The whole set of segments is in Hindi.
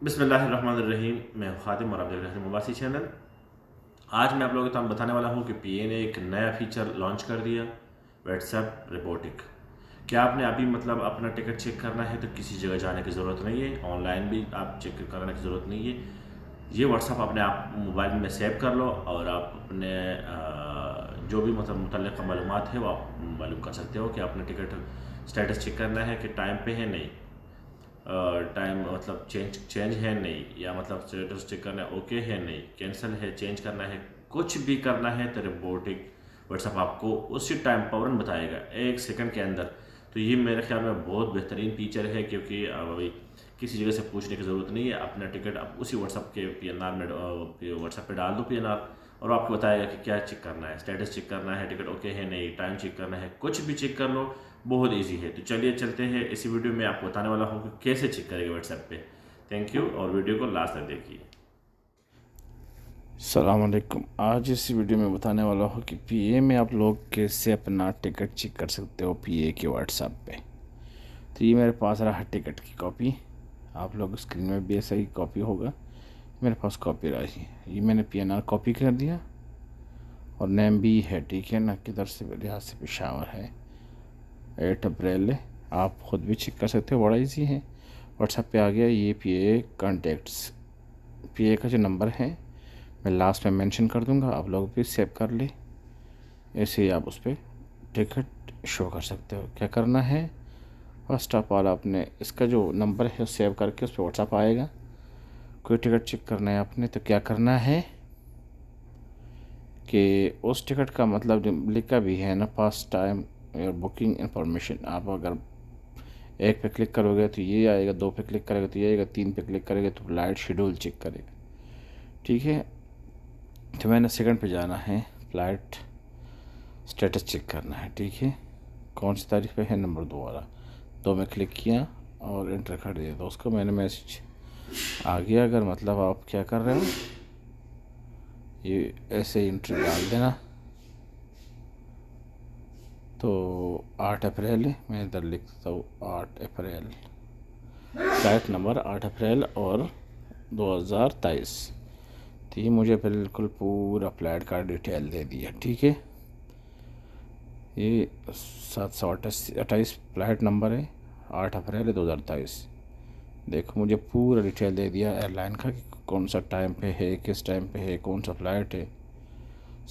बिस्मिल्लाहिर्रहमानिर्रहीम। मैं खातिम और आप देख रहे हैं मुबासी चैनल। आज मैं आप लोगों को बताने वाला हूँ कि पीए ने एक नया फीचर लॉन्च कर दिया, व्हाट्सएप रिपोर्टिंग। क्या आपने अभी अपना टिकट चेक करना है तो किसी जगह जाने की ज़रूरत नहीं है, ऑनलाइन भी आप चेक करने की ज़रूरत नहीं है। ये व्हाट्सएप अपने आप मोबाइल में सेव कर लो और आप अपने जो भी मुतल्लिक़ मालूमात है वो आप मालूम कर सकते हो कि आपने टिकट स्टेटस चेक करना है कि टाइम पे है नहीं, टाइम चेंज है नहीं, या स्टेटस चेक करना है ओके है नहीं, कैंसिल है, चेंज करना है, कुछ भी करना है तो रिपोर्टिंग व्हाट्सएप आपको उसी टाइम फ़ौरन बताएगा 1 सेकंड के अंदर। तो ये मेरे ख्याल में बहुत बेहतरीन फीचर है, क्योंकि अभी किसी जगह से पूछने की ज़रूरत नहीं है। अपना टिकट आप उसी व्हाट्सएप के पीएनआर में व्हाट्सएप पे डाल दो पीएनआर, और आपको बताएगा कि क्या चेक करना है, स्टेटस चेक करना है, टिकट ओके है नहीं, टाइम चेक करना है, कुछ भी चेक कर लो। बहुत इजी है। तो चलिए चलते हैं, इसी वीडियो में आपको बताने वाला हूँ कि कैसे चेक करेंगे व्हाट्सएप पे। थैंक यू, और वीडियो को लास्ट तक देखिए। अस्सलामुअलैकुम। आज इस वीडियो में बताने वाला हूँ कि पीए में आप लोग कैसे अपना टिकट चेक कर सकते हो पीए के व्हाट्सएप पे। तो ये मेरे पास रहा टिकट की कॉपी, आप लोग स्क्रीन में भी ऐसा ही कॉपी होगा, मेरे पास कॉपी रही। ये मैंने पीएनआर कॉपी कर दिया और नेम भी है, ठीक है ना, किधर से लिहाज से पेशावर है, 8 अप्रैल है। आप ख़ुद भी चेक कर सकते हो, बड़ा ईजी है। व्हाट्सएप पे आ गया ये पीए कॉन्टेक्ट्स, पीए का जो नंबर है मैं लास्ट में मेंशन कर दूंगा, आप लोग भी सेव कर ले। ऐसे ही आप उस पर टिकट शो कर सकते हो। क्या करना है, फर्स्ट ऑफ ऑल आपने इसका जो नंबर है सेव करके उस पर व्हाट्सएप आएगा। कोई टिकट चेक करना है आपने तो क्या करना है कि उस टिकट का लिखा भी है ना, पास्ट टाइम और बुकिंग इंफॉर्मेशन। आप अगर 1 पे क्लिक करोगे तो ये आएगा, 2 पे क्लिक करेगा तो ये आएगा, 3 पे क्लिक करेगा तो फ्लाइट शेड्यूल चेक करेगा, ठीक है। तो मैंने सेकंड पे जाना है, फ़्लाइट स्टेटस चेक करना है, ठीक है। कौन सी तारीख पे है, नंबर 2 वाला। 2 में क्लिक किया और इंटर कर दिया तो उसको मैंने मैसेज आ गया। अगर आप क्या कर रहे हो, ये ऐसे ही इंटर डाल देना। तो 8 अप्रैल है, मैं इधर लिख देता हूँ 8 अप्रैल, फ़्लाइट नंबर 8 अप्रैल और 2023। तो ये मुझे बिल्कुल पूरा फ़्लाइट का डिटेल दे दिया, ठीक है। ये 728 फ़्लाइट नंबर है, 8 अप्रैल 2023। देखो मुझे पूरा डिटेल दे दिया एयरलाइन का कि कौन सा टाइम पे है, किस टाइम पे है, कौन सा फ़्लाइट है,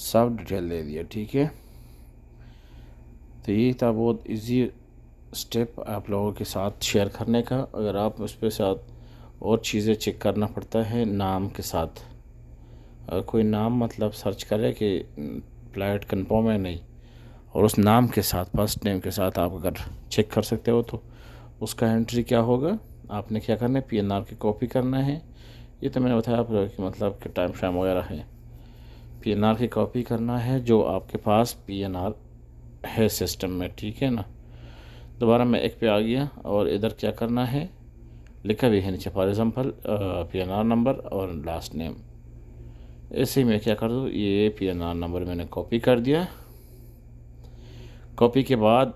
सब डिटेल दे दिया, ठीक है। तो ये था बहुत इजी स्टेप आप लोगों के साथ शेयर करने का। अगर आप उस पर साथ और चीज़ें चेक करना पड़ता है नाम के साथ, अगर कोई नाम सर्च करे कि फ़्लाइट कन्फर्म है नहीं, और उस नाम के साथ फर्स्ट नेम के साथ आप अगर चेक कर सकते हो तो उसका एंट्री क्या होगा, आपने क्या करना है, पीएनआर की कॉपी करना है। ये तो मैंने बताया आपको कि कि टाइम शाम वगैरह है, पीएनआर की कॉपी करना है जो आपके पास पीएनआर है सिस्टम में, ठीक है ना। दोबारा मैं एक पे आ गया और इधर क्या करना है, लिखा भी है नीचे फॉर एग्ज़ाम्पल पीएनआर नंबर और लास्ट नेम। ऐसे ही मैं क्या कर दूँ, ये पीएनआर नंबर मैंने कॉपी कर दिया। कॉपी के बाद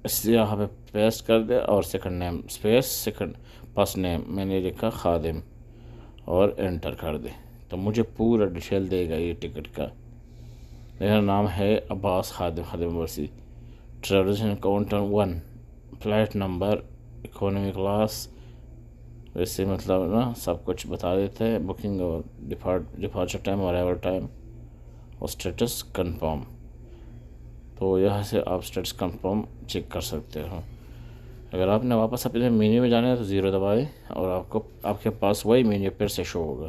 इसे यहाँ पे पेस्ट कर दे और second name space second first name मैंने लिखा खादिम और एंटर कर दे तो मुझे पूरा डिटेल देगा ये टिकट का। मेरा नाम है अब्बास खादिम, खादिम वर्सी, travels accountant 1, flight number economy class. वैसे ना सब कुछ बता देते हैं, बुकिंग और डिपार्चर टाइम और अराइवल टाइम और स्टेटस कंफर्म। तो यहाँ से आप स्टेटस कंफर्म चेक कर सकते हो। अगर आपने वापस अपने मेन्यू में जाना है तो ज़ीरो दबाएं और आपके पास वही मेन्यू फिर से शो होगा।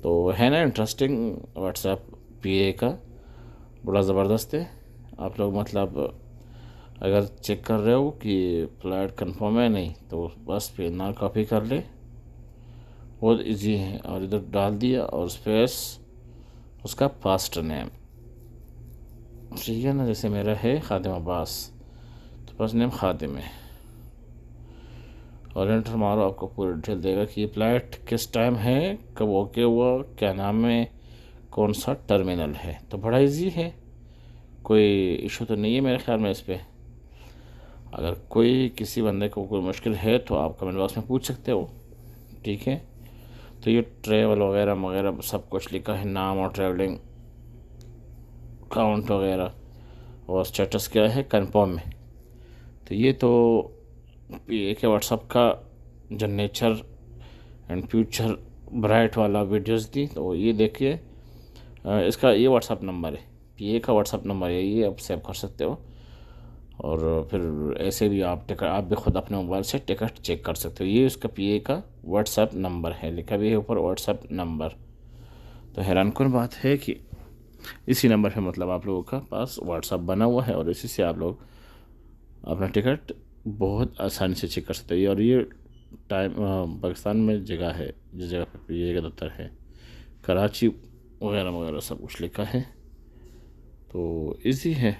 तो है ना इंटरेस्टिंग, व्हाट्सएप पीए का बड़ा ज़बरदस्त है। आप लोग अगर चेक कर रहे हो कि फ़्लाइट कंफर्म है नहीं तो बस पीएनआर कॉपी कर ले, बहुत इजी है। और इधर डाल दिया और स्पेस उसका फास्ट नेम, ठीक है ना। जैसे मेरा है खादिम अब्बास तो फर्स्ट नेम खादिम है और एंटर मारो, आपको पूरी डिटेल देगा कि ये फ़्लाइट किस टाइम है, कब ओके हुआ, क्या नाम है, कौन सा टर्मिनल है। तो बड़ा इजी है, कोई इशू तो नहीं है मेरे ख्याल में इस पर। अगर कोई किसी बंदे को कोई मुश्किल है तो आप कमेंट बॉक्स में पूछ सकते हो। ठीक है। तो ये ट्रैवल वगैरह वगैरह सब कुछ लिखा है, नाम और ट्रैवलिंग काउंट वगैरह, और स्टेटस क्या है, कंफर्म में। तो ये तो पीए के व्हाट्सअप का जो नेचर एंड फ्यूचर ब्राइट वाला वीडियोस थी, तो ये देखिए। इसका ये व्हाट्सअप नंबर है, पीए का व्हाट्सअप नंबर है, ये आप सेव कर सकते हो। और फिर ऐसे भी आप भी खुद अपने मोबाइल से टिकट चेक कर सकते हो। ये उसका पीए का व्हाट्सअप नंबर है, लिखा भी है ऊपर व्हाट्सअप नंबर। तो हैरानकुन बात है कि इसी नंबर पे मतलब आप लोगों का पास व्हाट्सअप बना हुआ है, और इसी से आप लोग अपना टिकट बहुत आसानी से चेक कर सकते हैं। और ये टाइम पाकिस्तान में जगह है, जिस जगह पर पीए का दफ्तर है, कराची वगैरह वगैरह सब कुछ लिखा है। तो इजी है।